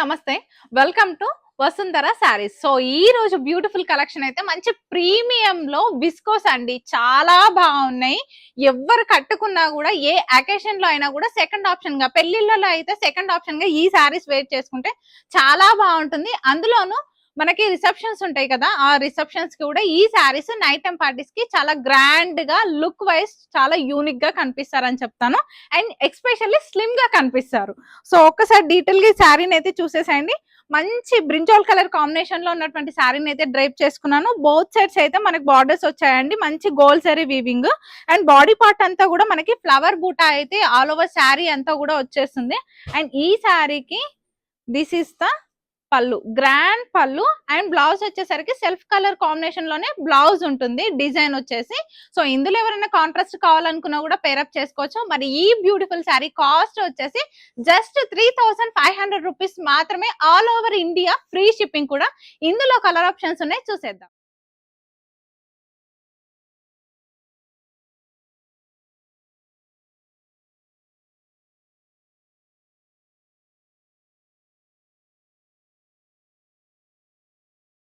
నమస్తే. Welcome to Vasundhara saris. So ఈ రోజు బ్యూటిఫుల్ కలెక్షన్ అయితే మంచి ప్రీమియం లో విస్కోస్ అండి. చాలా బాగున్నాయి. ఎవరు కట్టుకున్నా కూడా ఏ అకేషన్ లో అయినా కూడా సెకండ్ ఆప్షన్ గా, పెళ్లిళ్ళలో అయితే సెకండ్ ఆప్షన్ గా ఈ శారీస్ వేర్ చేసుకుంటే చాలా బాగుంటుంది. అందులోనూ మనకి రిసెప్షన్స్ ఉంటాయి కదా, ఆ రిసెప్షన్స్ కి కూడా ఈ శారీస్ నైట్ టైం పార్టీస్ కి చాలా గ్రాండ్ గా, లుక్ వైజ్ చాలా యూనిక్ గా కనిపిస్తారని చెప్తాను. అండ్ ఎక్స్పెషల్లీ స్లిమ్ గా కనిపిస్తారు. సో ఒక్కసారి డీటెయిల్ గా ఈ శారీని అయితే చూసేసేయండి. మంచి బ్రింజాల్ కలర్ కాంబినేషన్ లో ఉన్నటువంటి శారీని అయితే డ్రైప్ చేసుకున్నాను. బోత్ సైడ్స్ అయితే మనకి బార్డర్స్ వచ్చాయండి. మంచి gold sorry weaving and body part అంతా కూడా మనకి ఫ్లవర్ బూటా అయితే ఆల్ ఓవర్ శారీ అంతా కూడా వచ్చేస్తుంది. అండ్ ఈ శారీకి దిస్ ఇస్ ద పళ్ళు, గ్రాండ్ పళ్ళు. అండ్ బ్లౌజ్ వచ్చేసరికి సెల్ఫ్ కలర్ కాంబినేషన్ లోనే బ్లౌజ్ ఉంటుంది, డిజైన్ వచ్చేసి. సో ఇందులో ఎవరైనా కాంట్రాస్ట్ కావాలనుకున్నా కూడా పేరప్ చేసుకోవచ్చు. మరి ఈ బ్యూటిఫుల్ శారీ కాస్ట్ వచ్చేసి జస్ట్ 3500 రూపీస్ మాత్రమే. All over India free shipping కూడా. ఇందులో కలర్ ఆప్షన్స్ ఉన్నాయి, చూసేద్దాం.